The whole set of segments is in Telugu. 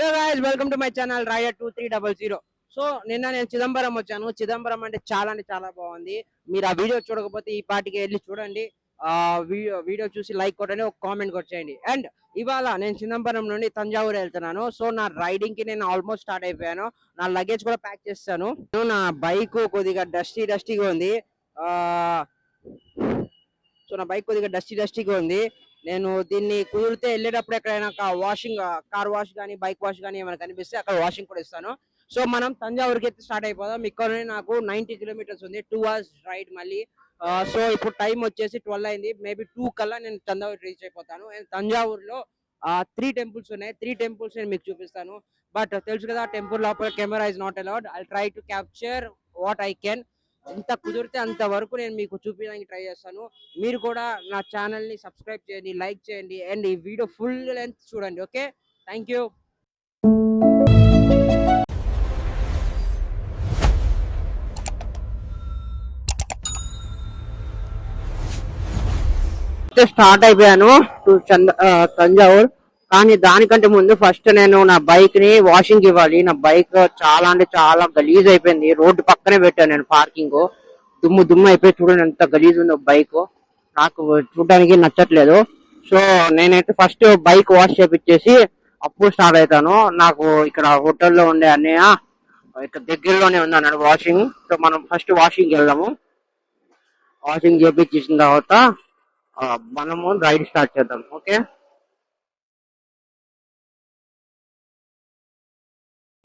Hello guys, welcome to my channel rider 2300. So నిన్న నేను చిదంబరం వచ్చాను. చిదంబరం అంటే చాలా బాగుంది. మీరు ఆ వీడియో చూడకపోతే ఈ పాటికి వెళ్ళి చూడండి. ఆ వీడియో చూసి లైక్ కొట్టండి, ఒక కామెంట్ కొట్టేయండి. అండ్ ఇవాళ నేను చిదంబరం నుండి తంజావూరు వెళ్తున్నాను. సో నా రైడింగ్ కి నేను ఆల్మోస్ట్ స్టార్ట్ అయిపోయాను. నా లగేజ్ కూడా ప్యాక్ చేస్తాను. నా బైక్ కొద్దిగా డస్టీగా ఉంది. సో నా బైక్ కొద్దిగా డస్టీగా ఉంది. నేను దీన్ని కుదిరితే వెళ్ళేటప్పుడు ఎక్కడైనా కార్ వాష్ కానీ బైక్ వాష్ కానీ ఏమైనా కనిపిస్తే అక్కడ వాషింగ్ కూడా ఇస్తాను. సో మనం తంజావూరుకి అయితే స్టార్ట్ అయిపోదాం. ఇక్కడ నాకు 90 కిలోమీటర్స్ ఉంది, 2 hours రైడ్ మళ్ళీ. సో ఇప్పుడు టైం వచ్చేసి 12 అయింది. మేబీ 2 కల్లా నేను తంజావూరు రీచ్ అయిపోతాను. తంజావూరులో 3 టెంపుల్స్ ఉన్నాయి. 3 టెంపుల్స్ నేను మీకు చూపిస్తాను. బట్ తెలుసు కదా, టెంపుల్ లోపల camera is not allowed. I try to capture what I can. ఎంత కుదిరితే అంత వరకు నేను మీకు చూపించడానికి ట్రై చేస్తాను. మీరు కూడా నా ఛానల్ ని సబ్స్క్రైబ్ చేయండి, లైక్ చేయండి, అండ్ ఈ వీడియో ఫుల్ లెంత్ చూడండి. Okay, thank you. స్టార్ట్ అయిపోయాను తంజావూర్. కానీ దానికంటే ముందు ఫస్ట్ నేను నా బైక్ ని వాషింగ్ ఇవ్వాలి. నా బైక్ చాలా అంటే చాలా గలీజ్ అయిపోయింది. రోడ్డు పక్కనే పెట్టాను నేను పార్కింగ్. దుమ్ము అయిపోయి చూడండి ఎంత గలీజ్ ఉందో బైక్. నాకు చూడడానికి నచ్చట్లేదు. సో నేనైతే ఫస్ట్ బైక్ వాష్ చేపించేసి అప్పుడు స్టార్ట్ అవుతాను. నాకు ఇక్కడ హోటల్లో ఉండే అన్నయ్య ఇక్కడ దగ్గరలోనే ఉంది అన్నాడు వాషింగ్. సో మనం ఫస్ట్ వాషింగ్ వెళ్దాము. వాషింగ్ చేపించేసిన తర్వాత మనము రైడ్ స్టార్ట్ చేద్దాం. ఓకే,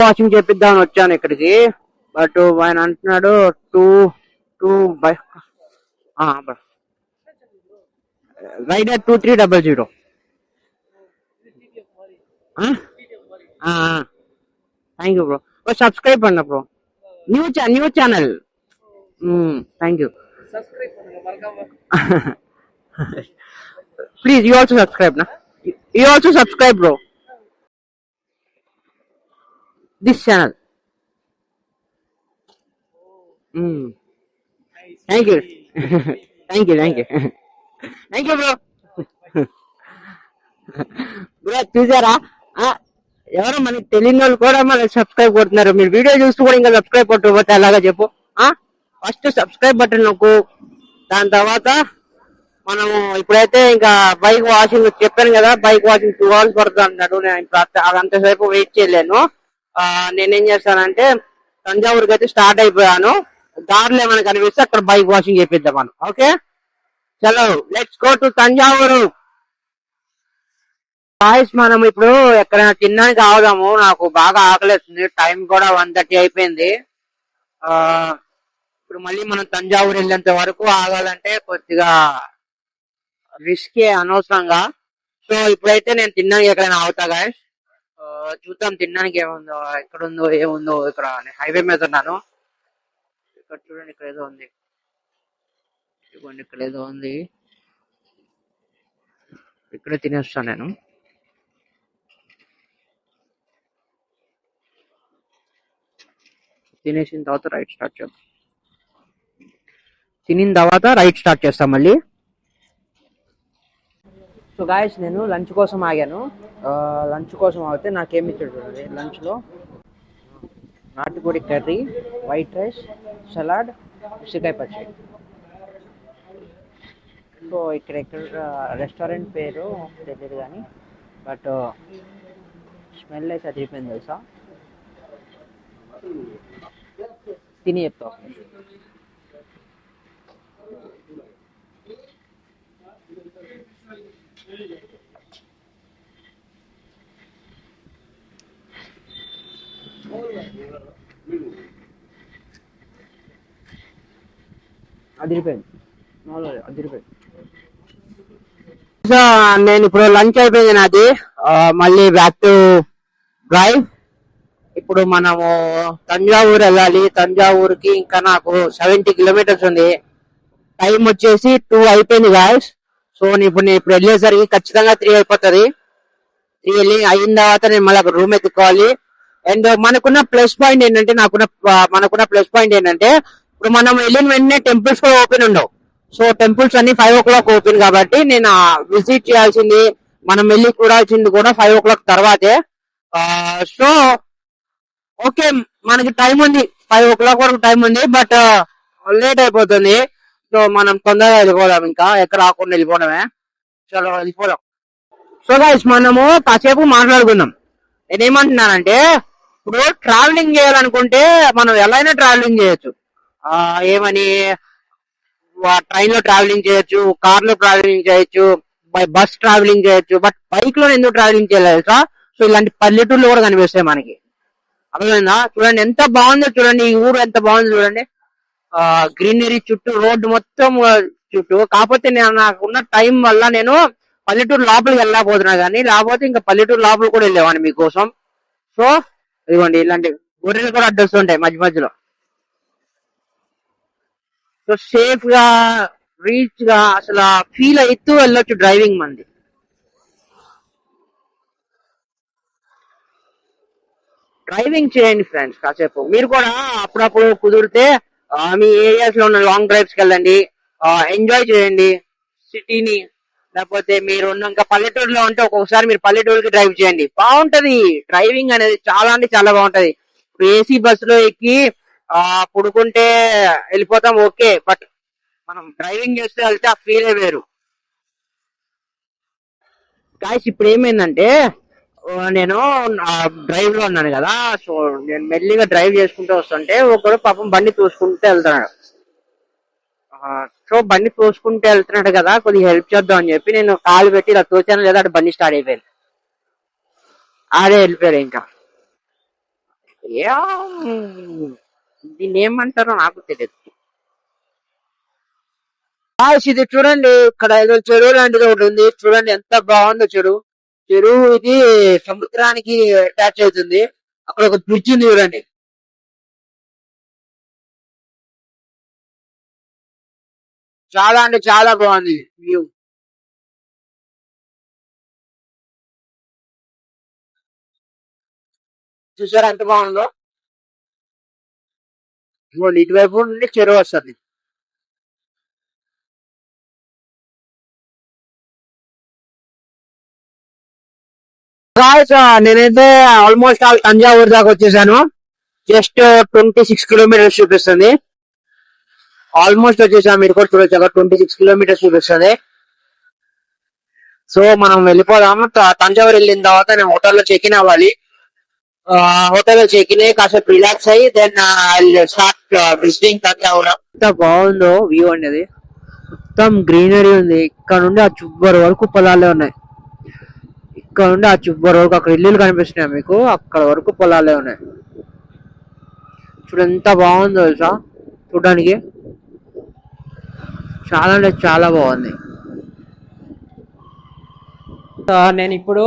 వాషింగ్ చేపిద్దామని వచ్చాను ఇక్కడికి. బట్ ఆయన అంటున్నాడు rider 2300. Thank you bro. Subscribe பண்ண bro. New channel. Thank you. Please you also subscribe నా. You also subscribe bro this channel. Thank you. thank you bro. bro చూసారా, ఎవరో మనకి తెలియని వాళ్ళు కూడా మనకి సబ్స్క్రైబ్ కొడుతున్నారు. మీరు వీడియో చూస్తూ కూడా ఇంకా సబ్స్క్రైబ్ కొట్టకపోతే ఎలాగా చెప్పు. ఫస్ట్ సబ్స్క్రైబ్ బటన్ నొక్కు. దాని తర్వాత మనము ఇప్పుడైతే ఇంకా బైక్ వాషింగ్ చెప్పాను కదా, బైక్ వాషింగ్ 2 hours పడుతుంది అన్నాడు. నేను ఇప్పుడు అంతసేపు వెయిట్ చేయలేను. నేనేం చేస్తానంటే తంజావూరుకి అయితే స్టార్ట్ అయిపోయాను. దారిలో ఏమైనా కనిపిస్తే అక్కడ బైక్ వాషింగ్ చేపిద్దాం మనం. ఓకే, చలో let's go to Thanjavur. Boys, మనం ఇప్పుడు ఎక్కడైనా తినడానికి ఆగుదాము. నాకు బాగా ఆకలిస్తుంది. టైం కూడా 1:30 అయిపోయింది. ఇప్పుడు మళ్ళీ మనం తంజావూరు వెళ్ళేంత వరకు ఆగాలంటే కొద్దిగా రిస్కే అనవసరంగా. సో ఇప్పుడైతే నేను తినడానికి ఎక్కడైనా ఆగుతా గాయస్. చూద్దాం తినడానికి ఏముందో, ఎక్కడుందో ఏముందో. ఇక్కడ హైవే మీద ఉన్నాను. ఇక్కడ చూడండి, ఇక్కడ ఏదో ఉంది. ఇదిగోండి, ఇక్కడ ఏదో ఉంది. ఇక్కడే తినేస్తాను నేను. తినేసిన తర్వాత రైట్ స్టార్ట్ చేద్దాం. తినిన తర్వాత రైట్ స్టార్ట్ చేస్తాం మళ్ళీ. సో గాయస్, నేను లంచ్ కోసం ఆగాను. లంచ్ కోసం ఆగితే నాకేమి ఇచ్చాడు చూడండి. లంచ్లో నాటుకోడి కర్రీ, వైట్ రైస్, సలాడ్, ఉసిరికాయ పచ్చడి. సో ఇక్కడ రెస్టారెంట్ పేరు తెలియదు కానీ బట్ స్మెల్ అయితే అదిరిపోయింది తెలుసా. తిని చెప్తా. అదిరిపోయింది. సో నేను ఇప్పుడు లంచ్ అయిపోయింది నాది. మళ్ళీ బ్యాక్ టు డ్రైవ్. ఇప్పుడు మనము తంజావూరు వెళ్ళాలి. తంజావూరుకి ఇంకా నాకు 70 కిలోమీటర్స్ ఉంది. టైం వచ్చేసి 2 అయిపోయింది గాయస్. సో ఇప్పుడు వెళ్ళేసరికి ఖచ్చితంగా 3 అయిపోతుంది. 3 వెళ్ళి అయిన తర్వాత నేను మళ్ళీ రూమ్ ఎత్తుకోవాలి. అండ్ మనకున్న ప్లస్ పాయింట్ ఏంటంటే ఇప్పుడు మనం వెళ్ళిన వెంటనే టెంపుల్స్ కూడా ఓపెన్ ఉండవు. సో టెంపుల్స్ అన్ని 5 o'clock ఓపెన్ కాబట్టి నేను విజిట్ చేయాల్సింది, మనం వెళ్ళి చూడాల్సింది కూడా 5 o'clock తర్వాతే. సో ఓకే, మనకి టైం ఉంది, 5 o'clock వరకు టైం ఉంది, బట్ లేట్ అయిపోతుంది. సో మనం తొందరగా వెళ్ళిపోదాం, ఇంకా ఎక్కడ ఆకుండా వెళ్ళిపోవడమే. చలో వెళ్ళిపోదాం. సో గైస్, మనము కాసేపు మాట్లాడుకుందాం. నేనేమంటున్నానంటే, ఇప్పుడు ట్రావెలింగ్ చేయాలనుకుంటే మనం ఎలా అయినా ట్రావెలింగ్ చేయొచ్చు. ఏమని, ట్రైన్ లో ట్రావెలింగ్ చేయొచ్చు, కార్ లో ట్రావెలింగ్ చేయొచ్చు, బై బస్ ట్రావెలింగ్ చేయొచ్చు, బట్ బైక్ లో ఎందుకు ట్రావెలింగ్ చేయలేదు తెలుసా? సో ఇలాంటి పల్లెటూర్లు కూడా కనిపిస్తాయి మనకి. అర్థమైందా? చూడండి ఎంత బాగుందో, చూడండి ఈ ఊరు ఎంత బాగుందో చూడండి. గ్రీనరీ చుట్టూ, రోడ్డు మొత్తం చుట్టూ. కాకపోతే నాకున్న టైం వల్ల నేను పల్లెటూరు లోపలికి వెళ్ళకపోతున్నా, కానీ లేకపోతే ఇంకా పల్లెటూరు లోపల కూడా వెళ్ళేవాడిని మీకోసం. సో ఇదిగోండి, ఇలాంటి గొర్రెలు కూడా అడ్డొస్తుంటాయి మధ్య మధ్యలో. సో సేఫ్ గా, రీచ్ గా, అసలు ఫీల్ అవుతూ వెళ్ళొచ్చు డ్రైవింగ్ మంది. డ్రైవింగ్ చేయండి ఫ్రెండ్స్, కాసేపు మీరు కూడా అప్పుడప్పుడు కుదిరితే మీ ఏరియాస్ లో ఉన్న లాంగ్ డ్రైవ్స్ కి వెళ్ళండి. ఎంజాయ్ చేయండి సిటీని. లేకపోతే మీరు ఉన్న ఇంకా పల్లెటూరులో ఉంటే ఒక్కొక్కసారి మీరు పల్లెటూరుకి డ్రైవ్ చేయండి, బాగుంటది. డ్రైవింగ్ అనేది చాలా అంటే చాలా బాగుంటది. ఇప్పుడు ఏసీ బస్సులో ఎక్కి పుడుకుంటే వెళ్ళిపోతాం, ఓకే, బట్ మనం డ్రైవింగ్ చేస్తే వెళ్తే ఆ ఫీలే వేరు. గాయస్ ఇప్పుడు ఏమైందంటే, నేను డ్రైవ్ లో ఉన్నాను కదా. సో నేను మెల్లిగా డ్రైవ్ చేసుకుంటూ వస్తుంటే ఒకడు పాపం బండి తోసుకుంటూ వెళ్తున్నాడు. సో బండి తోసుకుంటూ వెళ్తున్నాడు కదా, కొద్దిగా హెల్ప్ చేద్దాం అని చెప్పి నేను కాలు పెట్టి ఇలా తోచాను, లేదా అటు బండి స్టార్ట్ అయిపోయింది. ఆడే వెళ్ళిపోయాడు ఇంకా. దీన్ని ఏమంటారో నాకు తెలియదు. ఇది చూడండి, ఇక్కడ ఏదో చెరువు లాంటిది ఒకటి ఉంది. చూడండి ఎంత బాగుందో చెరువు. చెరువు ఇది సముద్రానికి అటాచ్ అవుతుంది. అక్కడ ఒక బ్రిడ్జ్ ఉంది చూడండి. చాలా అంటే చాలా బాగుంది వ్యూ. చూసారా ఎంత బాగుందో? ఇదిగోండి, ఇటువైపు నుండి చెరువు వస్తుంది. నేనైతే ఆల్మోస్ట్ ఆల్ తంజావూరు దాకా వచ్చేసాను. జస్ట్ 26 కిలోమీటర్స్ చూపిస్తుంది. ఆల్మోస్ట్ వచ్చేసాం, మీరు కూడా చూడొచ్చు అక్కడ 26 కిలోమీటర్స్ చూపిస్తుంది. సో మనం వెళ్ళిపోదాము. తంజావూరు వెళ్ళిన తర్వాత నేను హోటల్లో చెక్ ఇన్ అవ్వాలి. హోటల్లో చెక్ ఇన్ అయ్యి కాసేపు రిలాక్స్ అయ్యి దెన్ స్టార్ట్ విజిటింగ్ తంజావూరు. ఎంత బాగుందో వ్యూ అనేది. మొత్తం గ్రీనరీ ఉంది. ఇక్కడ నుండి ఆ చివరి వరకు పొలాలే ఉన్నాయి. ఇక్కడ నుండి ఆ చివరి వరకు అక్కడ ఇల్లులు కనిపిస్తున్నాయి మీకు, అక్కడ వరకు పొలాలే ఉన్నాయి. చూడు ఎంత బాగుందో తెలుసా చూడడానికి. చాలా అంటే చాలా బాగుంది. నేను ఇప్పుడు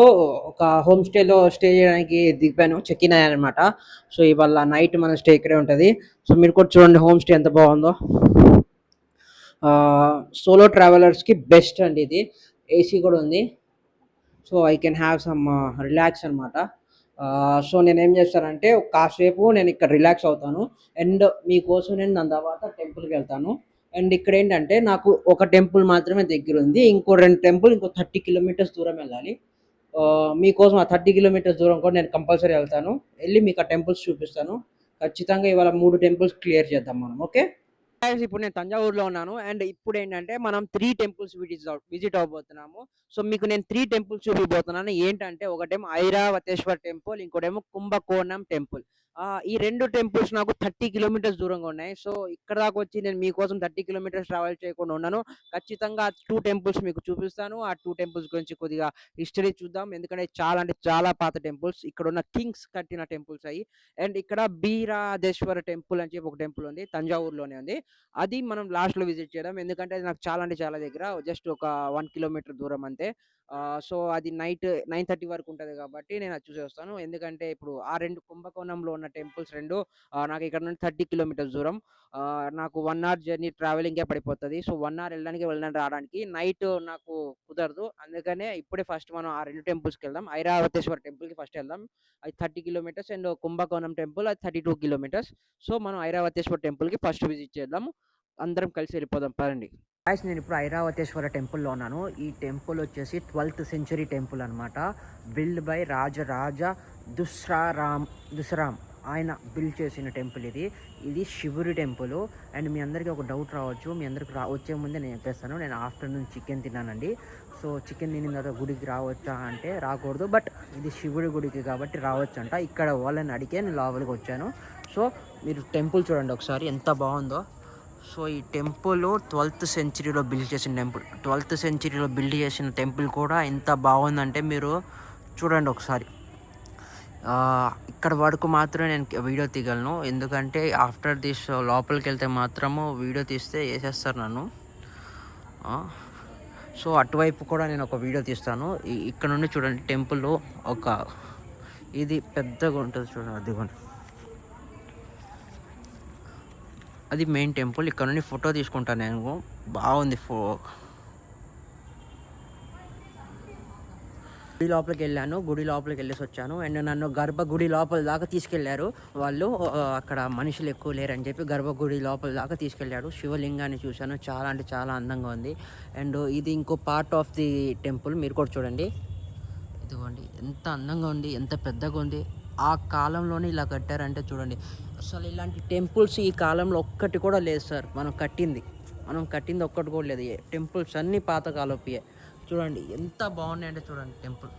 ఒక హోమ్ స్టేలో స్టే చేయడానికి దిగిపోయాను, చెక్ ఇన్ అయ్యాను అనమాట. సో ఇవాళ నైట్ మన స్టే ఇక్కడే ఉంటుంది. సో మీరు కూడా చూడండి హోమ్ స్టే ఎంత బాగుందో. సోలో ట్రావెలర్స్కి బెస్ట్ అండి ఇది. ఏసీ కూడా ఉంది. So I can have some relax అనమాట. సో నేనేం చేస్తానంటే కాసేపు నేను ఇక్కడ రిలాక్స్ అవుతాను, అండ్ మీకోసం నేను దాని తర్వాత టెంపుల్కి వెళ్తాను. అండ్ ఇక్కడ ఏంటంటే నాకు ఒక టెంపుల్ మాత్రమే దగ్గర ఉంది, ఇంకో 2 టెంపుల్ ఇంకో 30 కిలోమీటర్స్ దూరం వెళ్ళాలి. మీకోసం ఆ 30 కిలోమీటర్స్ దూరం కూడా నేను కంపల్సరీ వెళ్తాను, వెళ్ళి మీకు ఆ టెంపుల్స్ చూపిస్తాను. ఖచ్చితంగా ఇవాళ 3 టెంపుల్స్ క్లియర్ చేద్దాం మనం, ఓకే. ఇప్పుడు నేను తంజావూరులో ఉన్నాను, అండ్ ఇప్పుడు ఏంటంటే మనం 3 టెంపుల్స్ విజిట్ అవబోతున్నాము. సో మీకు నేను 3 టెంపుల్స్ చూపిపోతున్నాను. ఏంటంటే ఒకటేమో ఐరావతేశ్వర్ టెంపుల్, ఇంకోటేమో కుంభకోణం టెంపుల్. ఈ 2 టెంపుల్స్ నాకు 30 కిలోమీటర్స్ దూరంగా ఉన్నాయి. సో ఇక్కడ దాకా వచ్చి నేను మీకోసం 30 కిలోమీటర్స్ ట్రావెల్ చేయకుండా ఉన్నాను. ఖచ్చితంగా 2 టెంపుల్స్ మీకు చూపిస్తాను. ఆ 2 టెంపుల్స్ గురించి కొద్దిగా హిస్టరీ చూద్దాం, ఎందుకంటే చాలా అంటే చాలా పాత టెంపుల్స్. ఇక్కడ ఉన్న కింగ్స్ కట్టిన టెంపుల్స్ అయ్యి. అండ్ ఇక్కడ బీరాదేశ్వర టెంపుల్ అని చెప్పి ఒక టెంపుల్ ఉంది, తంజావూరులోనే ఉంది. అది మనం లాస్ట్‌లో విజిట్ చేద్దాం. ఎందుకంటే అది నాకు చాలా అంటే చాలా దగ్గర. జస్ట్ ఒక 1 కిలోమీటర్ దూరం అంతే. సో అది నైట్ 9:30 వరకు ఉంటది కాబట్టి నేను అది చూసొస్తాను. ఎందుకంటే ఇప్పుడు ఆ 2 కుంభకోణంలో ఉన్న టెంపుల్స్ 2 నాకు ఇక్కడ నుండి 30 కిలోమీటర్స్ దూరం. నాకు 1 అవర్ జర్నీ ట్రావెలింగే పడిపోతది. సో 1 అవర్ వెళ్ళడానికి రావడానికి. నైట్ నాకు కుదరదు. అందుకనే ఇప్పుడే ఫస్ట్ మనం ఆ 2 టెంపుల్స్‌కెళ్దాం. ఐరావతేశ్వర టెంపుల్‌కి ఫస్ట్ వెళ్దాం. అది 30 కిలోమీటర్స్, అండ్ కుంభకోణం టెంపుల్ అది 32 కిలోమీటర్స్. సో మనం ఐరావతేశ్వర టెంపుల్‌కి ఫస్ట్ విజిట్ చేద్దాము. అందరం కలిసి వెళ్ళిపోదాం పదండి. గాయ్స్ నేను ఇప్పుడు ఐరావతేశ్వర టెంపుల్‌లో ఉన్నాను. ఈ టెంపుల్ వచ్చేసి 12th సెంచరీ టెంపుల్ అనమాట. బిల్డ్ బై రాజరాజ దుస్రారామ్ దుసరామ్ ఆయన బిల్డ్ చేసిన టెంపుల్ ఇది. ఇది శివుడి టెంపుల్. అండ్ మీ అందరికీ ఒక డౌట్ రావచ్చు, మీ అందరికి వచ్చే ముందే నేను చెప్పేస్తాను, నేను ఆఫ్టర్నూన్ చికెన్ తిన్నానండి. సో చికెన్ తిన్న తర్వాత గుడికి రావచ్చా అంటే రాకూడదు, బట్ ఇది శివుడి గుడికి కాబట్టి రావచ్చు అంట. ఇక్కడ వాళ్ళని అడిగే నేను లోపలికి వచ్చాను. సో మీరు టెంపుల్ చూడండి ఒకసారి ఎంత బాగుందో. సో ఈ టెంపుల్ 12th సెంచరీలో బిల్డ్ చేసిన టెంపుల్. 12th సెంచరీలో బిల్డ్ చేసిన టెంపుల్ కూడా ఎంత బాగుందంటే మీరు చూడండి ఒకసారి. ఇక్కడ వరకు మాత్రమే నేను వీడియో తీయగలను, ఎందుకంటే ఆఫ్టర్ దిస్ లోపలికి వెళ్తే మాత్రము వీడియో తీస్తే వేసేస్తారు నన్ను. సో అటువైపు కూడా నేను ఒక వీడియో తీస్తాను. ఇక్కడ నుండి చూడండి టెంపుల్ ఒక ఇది పెద్దగా ఉంటుంది చూడండి, అదిగోండి అది మెయిన్ టెంపుల్. ఇక్కడ నుండి ఫోటో తీసుకుంటాను నేను, బాగుంది. గుడి లోపలికి వెళ్ళాను, గుడి లోపలికి వెళ్ళేసి వచ్చాను. అండ్ నన్ను గర్భగుడి లోపల దాకా తీసుకెళ్లారు వాళ్ళు. అక్కడ మనుషులు ఎక్కువ లేరని చెప్పి గర్భగుడి లోపల దాకా తీసుకెళ్లాడు. శివలింగాన్ని చూశాను, చాలా అంటే చాలా అందంగా ఉంది. అండ్ ఇది ఇంకో పార్ట్ ఆఫ్ ది టెంపుల్, మీరు కూడా చూడండి. ఇదిగోండి ఎంత అందంగా ఉంది, ఎంత పెద్దగా ఉంది. ఆ కాలంలోనే ఇలా కట్టారంటే చూడండి, అసలు ఇలాంటి టెంపుల్స్ ఈ కాలంలో ఒక్కటి కూడా లేదు సార్. మనం కట్టింది ఒక్కటి కూడా లేదు. టెంపుల్స్ అన్నీ పాతకాలపియే. చూడండి ఎంత బాగున్నాయి అంటే చూడండి టెంపుల్.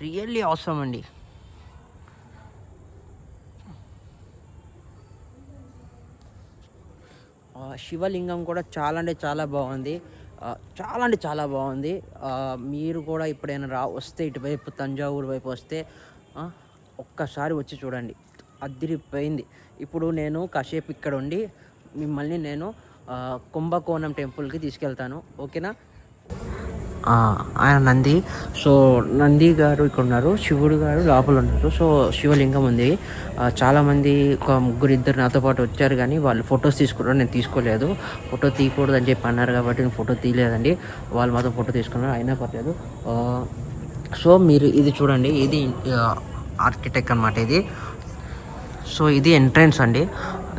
రియల్లీ అవసరం అండి. శివలింగం కూడా చాలా అంటే చాలా బాగుంది. చాలా బాగుంది. మీరు కూడా ఎప్పుడైనా వస్తే ఇటువైపు తంజావూరు వైపు వస్తే ఒక్కసారి వచ్చి చూడండి, అదిరిపోయింది. ఇప్పుడు నేను కాసేపు ఇక్కడ ఉండి మిమ్మల్ని నేను కుంభకోణం టెంపుల్కి తీసుకెళ్తాను, ఓకేనా? ఆయన నంది. సో నంది గారు ఇక్కడ ఉన్నారు, శివుడు గారు లోపల ఉన్నారు. సో శివలింగం ఉంది. చాలామంది ఒక ముగ్గురు నాతో పాటు వచ్చారు, కానీ వాళ్ళు ఫొటోస్ తీసుకున్నారు, నేను తీసుకోలేదు. ఫోటో తీయకూడదు అని చెప్పి అన్నారు కాబట్టి నేను ఫోటో తీయలేదండి. వాళ్ళు మాత్రం ఫోటో తీసుకున్నారు, అయినా పర్లేదు. సో మీరు ఇది చూడండి, ఇది ఆర్కిటెక్ట్ అనమాట ఇది. సో ఇది ఎంట్రన్స్ అండి.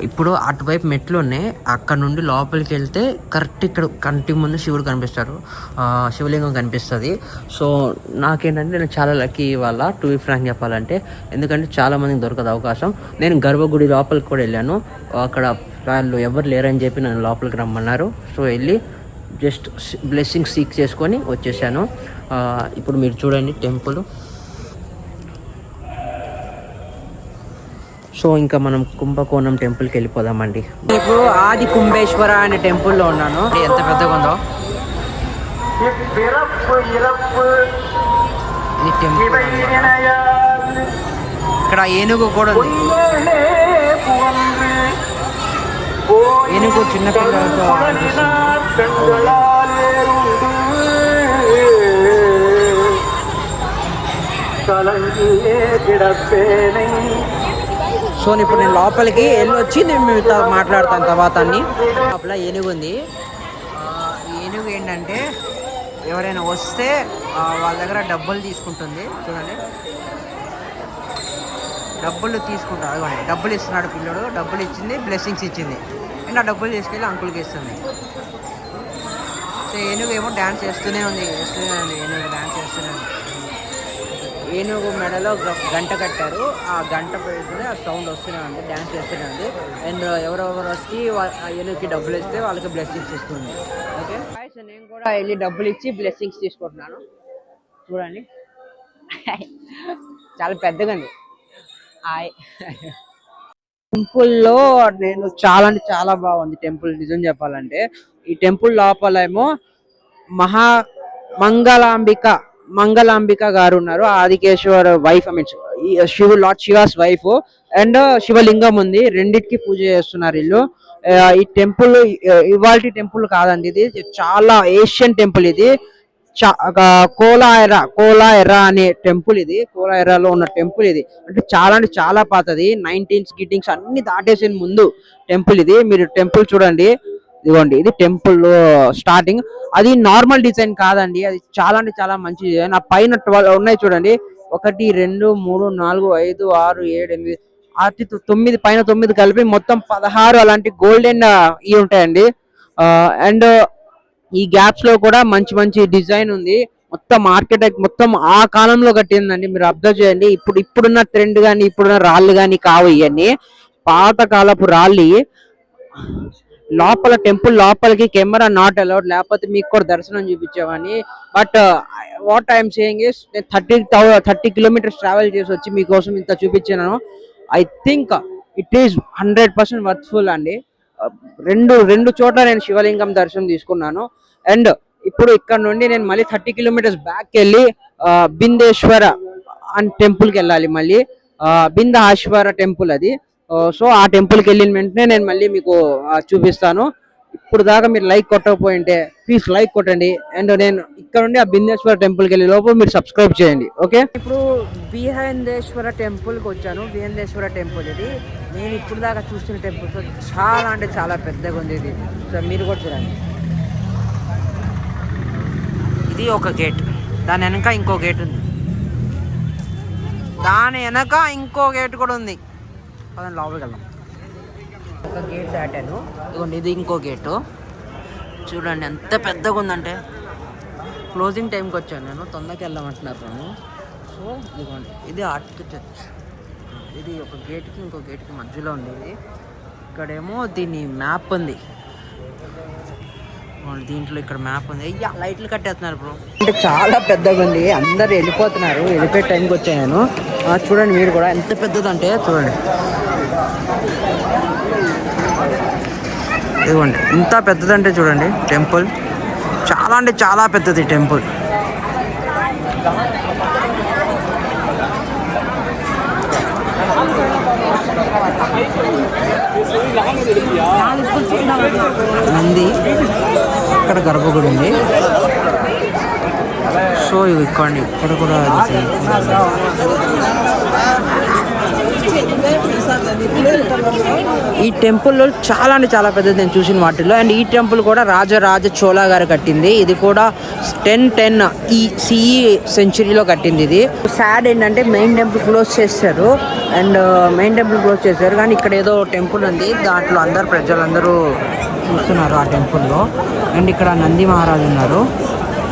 ఇప్పుడు అటువైపు మెట్లు ఉన్నాయి, అక్కడ నుండి లోపలికి వెళ్తే కరెక్ట్ ఇక్కడ కంటి ముందు శివుడు కనిపిస్తాడు, శివలింగం కనిపిస్తుంది. సో నాకేంటంటే నేను చాలా లక్కీ ఇవాళ, టు బి ఫ్రాంక్ చెప్పాలంటే, ఎందుకంటే చాలామందికి దొరకదు అవకాశం. నేను గర్భగుడి లోపలికి కూడా వెళ్ళాను, అక్కడ వాళ్ళు ఎవరు లేరని చెప్పి నన్ను లోపలికి రమ్మన్నారు. సో వెళ్ళి జస్ట్ బ్లెస్సింగ్ సీక్ చేసుకొని వచ్చేసాను. ఇప్పుడు మీరు చూడండి టెంపుల్. సో ఇంకా మనం కుంభకోణం టెంపుల్కి వెళ్ళిపోదామండి. ఇప్పుడు ఆది కుంభేశ్వర అనే టెంపుల్లో ఉన్నాను. ఎంత పెద్దగా ఉందో ఇది టెంపుల్. ఇక్కడ ఏనుగు కూడా ఉంది. ఏనుగు చిన్నపిల్లలతో సో ఇప్పుడు నేను లోపలికి వెళ్ళొచ్చి నేను మీతో మాట్లాడతాను తర్వాత. అన్ని లోపల ఏనుగు ఉంది. ఏనుగు ఏంటంటే ఎవరైనా వస్తే వాళ్ళ దగ్గర డబ్బులు తీసుకుంటుంది. చూడండి డబ్బులు తీసుకుంటారు, అదిగోండి డబ్బులు ఇస్తున్నాడు పిల్లడు. డబ్బులు ఇచ్చింది, బ్లెస్సింగ్స్ ఇచ్చింది, అండ్ ఆ డబ్బులు తీసుకెళ్ళి అంకుల్కి ఇస్తుంది. సో ఏనుగు ఏమో డ్యాన్స్ చేస్తూనే ఉంది. ఏనుగు డ్యాన్స్ చేస్తూనే ఉంది. ఏనుగు మెడలో గంట కట్టారు, ఆ గంట పెడుతుంది, ఆ సౌండ్ వస్తూనే ఉంది, డ్యాన్స్ చేస్తూనే ఉంది. అండ్ ఎవరెవరు వచ్చి ఏనుగుకి డబ్బులు ఇస్తే వాళ్ళకి బ్లెస్సింగ్స్ ఇస్తుంది. ఓకే, నేను కూడా వెళ్ళి డబ్బులు ఇచ్చి బ్లెస్సింగ్స్ తీసుకుంటున్నాను. చూడండి చాలా పెద్దగా ఉంది. టెంపుల్లో నేను చాలా అంటే చాలా బాగుంది టెంపుల్, నిజం చెప్పాలంటే. ఈ టెంపుల్ లోపల ఏమో మంగళాంబిక గారు ఉన్నారు, Adikeshwara wife, I mean lord she was wife. And శివలింగం ఉంది, రెండింటికి పూజ చేస్తున్నారు వీళ్ళు. ఈ టెంపుల్ ఇవాల్టి టెంపుల్ కాదండి, ఇది చాలా ఏషియన్ టెంపుల్. ఇది కోలా ఎర్రా అనే టెంపుల్. ఇది కోలా ఎర్రాలో ఉన్న టెంపుల్. ఇది అంటే చాలా పాతది, 19th గిట్టింగ్స్ అన్ని దాటేసిన ముందు టెంపుల్ ఇది. మీరు టెంపుల్ చూడండి, ఇదిగోండి ఇది టెంపుల్ స్టార్టింగ్. అది నార్మల్ డిజైన్ కాదండి, అది చాలా అంటే చాలా మంచి డిజైన్. ఆ పైన 12 ఉన్నాయి చూడండి, 1 2 3 4 5 6 7 8 అతి 9, పైన 9 కలిపి మొత్తం 16 అలాంటి గోల్డెన్ ఇవి ఉంటాయండి. అండ్ ఈ గ్యాప్స్ లో కూడా మంచి డిజైన్ ఉంది. మొత్తం ఆర్కిటెక్ట్ మొత్తం ఆ కాలంలో కట్టిందండి. మీరు అబ్జర్వ్ చేయండి. ఇప్పుడున్న ట్రెండ్ కానీ ఇప్పుడున్న రాళ్ళు కానీ కావు ఇవన్నీ, పాత కాలపు రాళ్ళు ఇవి. లోపల టెంపుల్ లోపలికి కెమెరా నాట్ అలౌడ్, లేకపోతే మీకు కూడా దర్శనం చూపించేవాడిని. But what I'm saying is, నేను 30 కిలోమీటర్స్ ట్రావెల్ చేసి వచ్చి మీకోసం ఇంత చూపించాను. I think it is 100% worthful అండి. రెండు చోట్ల నేను శివలింగం దర్శనం తీసుకున్నాను. అండ్ ఇప్పుడు ఇక్కడ నుండి నేను మళ్ళీ 30 కిలోమీటర్స్ బ్యాక్ వెళ్ళి బిందేశ్వర అని టెంపుల్కి వెళ్ళాలి. మళ్ళీ బిందేశ్వర టెంపుల్ అది. సో ఆ టెంపుల్కి వెళ్ళిన వెంటనే నేను మళ్ళీ మీకు చూపిస్తాను. ఇప్పుడు దాకా మీరు లైక్ కొట్టకపోయింటే ప్లీజ్ లైక్ కొట్టండి. అండ్ నేను ఇక్కడ నుండి ఆ బిందేశ్వర టెంపుల్కి వెళ్ళే లోపు మీరు సబ్స్క్రైబ్ చేయండి. ఓకే, ఇప్పుడు బిహేందేశ్వర టెంపుల్కి వచ్చాను. బిహేందేశ్వర టెంపుల్ ఇది నేను ఇప్పుడు దాకా చూస్తున్న టెంపుల్ చాలా అంటే చాలా పెద్దగా ఉంది ఇది. సో మీరు కూడా చూడండి. ఇది ఒక గేట్, దాని వెనక ఇంకో గేట్ ఉంది, దాని వెనక ఇంకో గేట్ కూడా ఉంది. అదని లోపలికి వెళ్దాం. ఒక గేట్ దాటాను, ఇదిగోండి ఇది ఇంకో గేటు. చూడండి ఎంత పెద్దగా ఉందంటే. క్లోజింగ్ టైంకి వచ్చాను నేను, తొందరకి వెళ్ళమంటున్నారు నన్ను. సో ఇదిగోండి ఇది ఆర్కిటెక్చర్. ఇది ఒక గేట్కి ఇంకో గేట్కి మధ్యలో ఉంది ఇది. ఇక్కడేమో దీని మ్యాప్ ఉంది. దీంట్లో ఇక్కడ మ్యాప్ ఉంది. అయ్యా లైట్లు కట్టేస్తున్నారు బ్రో. అంటే చాలా పెద్దగా ఉంది, అందరు వెళ్ళిపోతున్నారు. వెళ్ళిపోయే టైంకి వచ్చాను నేను. చూడండి మీరు కూడా ఎంత పెద్దదంటే చూడండి. ఇదిగోండి ఇంత పెద్దదంటే చూడండి టెంపుల్. చాలా అంటే చాలా పెద్దది టెంపుల్. నంది, ఇక్కడ గర్భగుడి ఉంది. సో ఇక్కడ కూడా ఈ టెంపుల్ చాలా అంటే చాలా పెద్దది నేను చూసిన వాటిల్లో. అండ్ ఈ టెంపుల్ కూడా రాజరాజ చోళ గారు కట్టింది. ఇది కూడా 1010 ఈ సిఈ సెంచురీలో కట్టింది. ఇది సాడ్ ఏంటంటే మెయిన్ టెంపుల్ క్లోజ్ చేశారు. కానీ ఇక్కడ ఏదో టెంపుల్ ఉంది, దాంట్లో ప్రజలందరూ చూస్తున్నారు ఆ టెంపుల్లో. అండ్ ఇక్కడ నంది మహారాజు ఉన్నారు.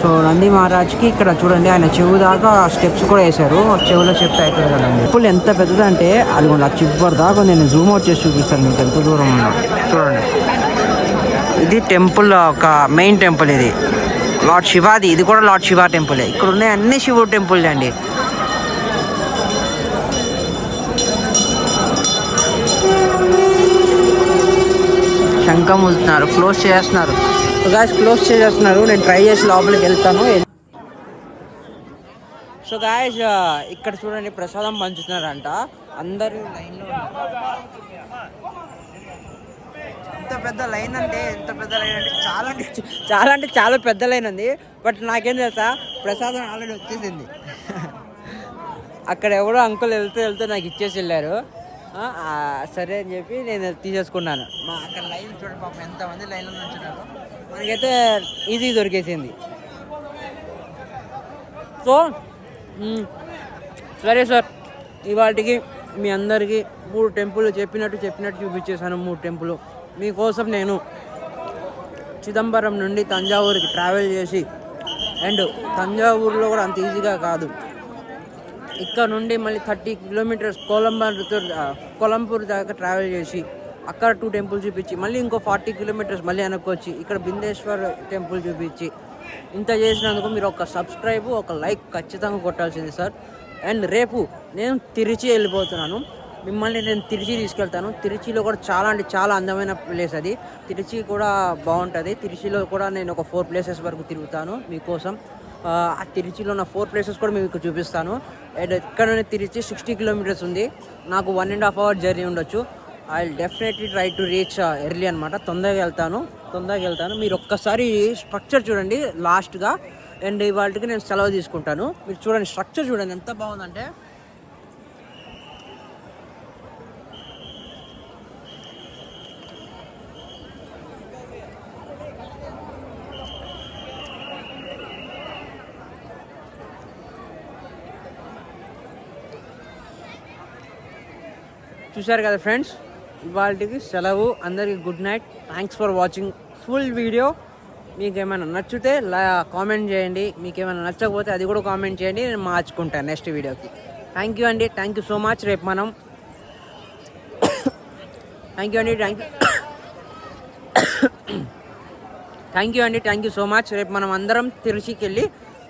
సో నంది మహారాజ్కి ఇక్కడ చూడండి ఆయన చెవు దాకా స్టెప్స్ కూడా వేశారు. చెవులో చెప్తే అవుతుంది కదండి. టెంపుల్ ఎంత పెద్దదంటే అది కూడా చివరి దాకా నేను జూమ్ అవుట్ చేసి చూపిస్తాను మీకు ఎంత దూరం ఉందో. చూడండి ఇది టెంపుల్, ఒక మెయిన్ టెంపుల్ ఇది లార్డ్ శివాది. ఇది కూడా లార్డ్ శివ టెంపులే. ఇక్కడ ఉన్నాయి అన్ని శివుడు టెంపుల్ అండి. శంఖం ఊదుతున్నారు, క్లోజ్ చేస్తున్నారు. క్లోజ్ చేసేస్తున్నారు. నేను ట్రై చేసి లోపలికి వెళ్తాను. సో గాయస్ ఇక్కడ చూడండి ప్రసాదం పంచుతున్నారంట. అందరూ లైన్లో ఎంత పెద్ద లైన్ అంటే చాలా పెద్ద లైన్ ఉంది. బట్ నాకేం తెలుసా, ప్రసాదం ఆల్రెడీ వచ్చేసింది. అక్కడ ఎవరో అంకుల్ వెళ్తే నాకు ఇచ్చేసి వెళ్ళారు. సరే అని చెప్పి నేను తీసేసుకున్నాను. అక్కడ లైన్ చూడండి పాపం ఎంతమంది లైన్లో నుంచున్నారు. మనకైతే ఈజీ దొరికేసింది. సో సరే సార్, ఇవాటికి మీ అందరికీ 3 టెంపుల్ చెప్పినట్టు చూపించేశాను. 3 టెంపుల్ మీకోసం నేను చిదంబరం నుండి తంజావూరుకి ట్రావెల్ చేసి, అండ్ తంజావూరులో కూడా అంత ఈజీగా కాదు, ఇక్కడ నుండి మళ్ళీ 30 కిలోమీటర్స్ కొలంపూర్ దాకా ట్రావెల్ చేసి అక్కడ 2 టెంపుల్ చూపించి మళ్ళీ ఇంకో 40 కిలోమీటర్స్ మళ్ళీ వెనక్కి వచ్చి ఇక్కడ బిందేశ్వర్ టెంపుల్ చూపించి ఇంత చేసినందుకు మీరు ఒక సబ్స్క్రైబ్, ఒక లైక్ ఖచ్చితంగా కొట్టాల్సింది సార్. అండ్ రేపు నేను తిరుచి వెళ్ళిపోతున్నాను. మిమ్మల్ని నేను తిరుచి తీసుకెళ్తాను. తిరుచిలో కూడా చాలా అంటే చాలా అందమైన ప్లేస్ అది. తిరుచి కూడా బాగుంటుంది. తిరుచిలో కూడా నేను ఒక 4 ప్లేసెస్ వరకు తిరుగుతాను మీకోసం. ఆ తిరుచిలో ఉన్న 4 ప్లేసెస్ కూడా మీకు చూపిస్తాను. అండ్ ఇక్కడ నుండి తిరుచి 60 కిలోమీటర్స్ ఉంది. నాకు 1.5 అవర్ జర్నీ ఉండొచ్చు. I will definitely try to reach early అనమాట. తొందరగా వెళ్తాను. మీరు ఒక్కసారి స్ట్రక్చర్ చూడండి లాస్ట్గా. అండ్ ఇవాళకి నేను సెలవు తీసుకుంటాను. మీరు చూడండి స్ట్రక్చర్ చూడండి ఎంత బాగుందంటే. చూశారు కదా ఫ్రెండ్స్, ఇవాళకి సెలవు. అందరికీ good night. Thanks for watching full video. మీకు ఏమైనా నచ్చితే కామెంట్ చేయండి, మీకు ఏమైనా నచ్చకపోతే అది కూడా కామెంట్ చేయండి, నేను మార్చుకుంటాను నెక్స్ట్ వీడియోకి. థ్యాంక్ యూ అండి, థ్యాంక్ యూ సో మచ్. రేపు మనం థ్యాంక్ యూ అండి, థ్యాంక్ యూ సో మచ్. రేపు మనం అందరం తిరుచికి వెళ్ళి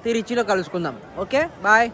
తిరుచిలో కలుసుకుందాం. Okay bye.